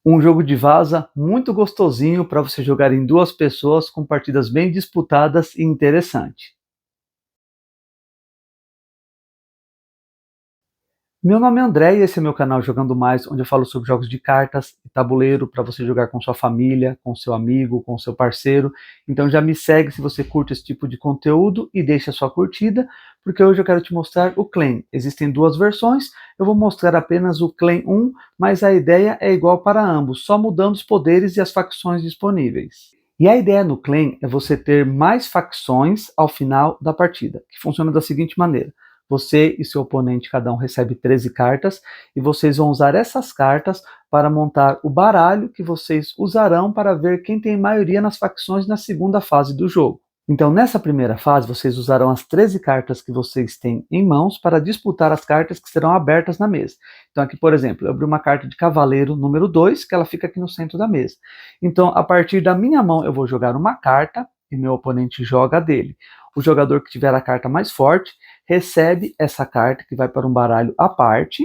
Um jogo de vaza muito gostosinho para você jogar em duas pessoas com partidas bem disputadas e interessante. Meu nome é André e esse é meu canal Jogando Mais, onde eu falo sobre jogos de cartas e tabuleiro para você jogar com sua família, com seu amigo, com seu parceiro. Então já me segue se você curte esse tipo de conteúdo e deixa a sua curtida, porque hoje eu quero te mostrar o Clan. Existem duas versões, eu vou mostrar apenas o Clan 1, mas a ideia é igual para ambos, só mudando os poderes e as facções disponíveis. E a ideia no Clan é você ter mais facções ao final da partida, que funciona da seguinte maneira. Você e seu oponente, cada um recebe 13 cartas, e vocês vão usar essas cartas para montar o baralho que vocês usarão para ver quem tem maioria nas facções na segunda fase do jogo. Então, nessa primeira fase, vocês usarão as 13 cartas que vocês têm em mãos para disputar as cartas que serão abertas na mesa. Então, aqui, por exemplo, eu abri uma carta de cavaleiro número 2, que ela fica aqui no centro da mesa. Então, a partir da minha mão, eu vou jogar uma carta e meu oponente joga a dele. O jogador que tiver a carta mais forte recebe essa carta, que vai para um baralho à parte,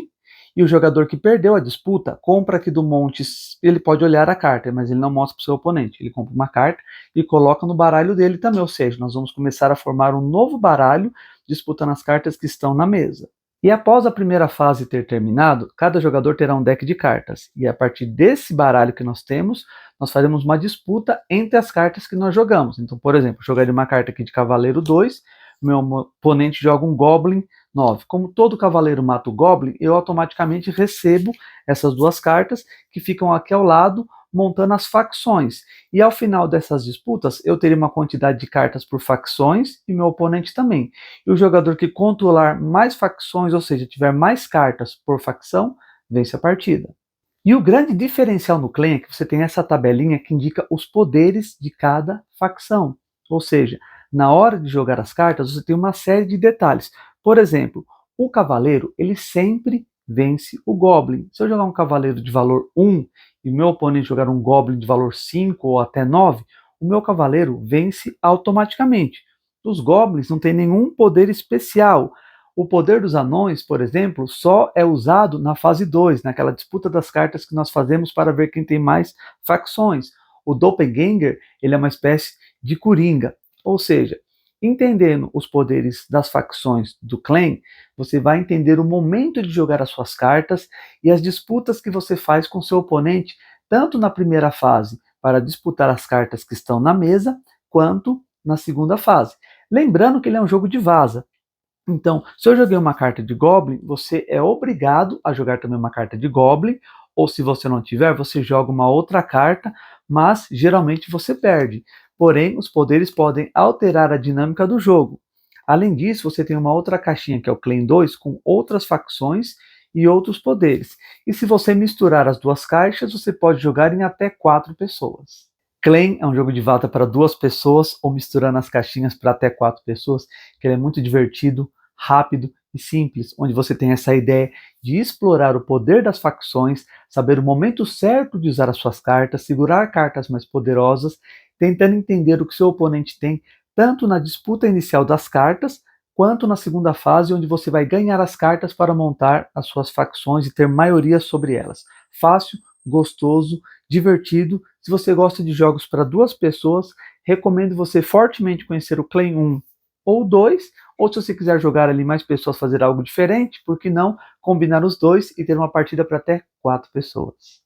e o jogador que perdeu a disputa compra aqui do monte, ele pode olhar a carta, mas ele não mostra para o seu oponente. Ele compra uma carta e coloca no baralho dele também, ou seja, nós vamos começar a formar um novo baralho disputando as cartas que estão na mesa. E após a primeira fase ter terminado, cada jogador terá um deck de cartas, e a partir desse baralho que nós temos, nós faremos uma disputa entre as cartas que nós jogamos. Então, por exemplo, jogaria uma carta aqui de Cavaleiro 2, meu oponente joga um Goblin 9. Como todo cavaleiro mata o Goblin, eu automaticamente recebo essas duas cartas que ficam aqui ao lado, montando as facções. E ao final dessas disputas, eu teria uma quantidade de cartas por facções e meu oponente também. E o jogador que controlar mais facções, ou seja, tiver mais cartas por facção, vence a partida. E o grande diferencial no Clan é que você tem essa tabelinha que indica os poderes de cada facção. Ou seja, na hora de jogar as cartas, você tem uma série de detalhes. Por exemplo, o cavaleiro, ele sempre vence o Goblin. Se eu jogar um cavaleiro de valor 1 e meu oponente jogar um Goblin de valor 5 ou até 9, o meu cavaleiro vence automaticamente. Os Goblins não têm nenhum poder especial. O poder dos anões, por exemplo, só é usado na fase 2, naquela disputa das cartas que nós fazemos para ver quem tem mais facções. O Doppelganger, ele é uma espécie de coringa. Ou seja, entendendo os poderes das facções do clã, você vai entender o momento de jogar as suas cartas e as disputas que você faz com seu oponente, tanto na primeira fase, para disputar as cartas que estão na mesa, quanto na segunda fase. Lembrando que ele é um jogo de vaza. Então, se eu joguei uma carta de Goblin, você é obrigado a jogar também uma carta de Goblin, ou se você não tiver, você joga uma outra carta, mas geralmente você perde. Porém, os poderes podem alterar a dinâmica do jogo. Além disso, você tem uma outra caixinha que é o Clan 2 com outras facções e outros poderes. E se você misturar as duas caixas, você pode jogar em até 4 pessoas. Clan é um jogo de vaza para 2 pessoas, ou misturando as caixinhas para até 4 pessoas, que ele é muito divertido, rápido e simples, onde você tem essa ideia de explorar o poder das facções, saber o momento certo de usar as suas cartas, segurar cartas mais poderosas, tentando entender o que seu oponente tem, tanto na disputa inicial das cartas, quanto na segunda fase, onde você vai ganhar as cartas para montar as suas facções e ter maioria sobre elas. Fácil, gostoso, divertido. Se você gosta de jogos para 2 pessoas, recomendo você fortemente conhecer o Clan 1 ou 2, ou se você quiser jogar ali mais pessoas, fazer algo diferente, por que não combinar os dois e ter uma partida para até 4 pessoas.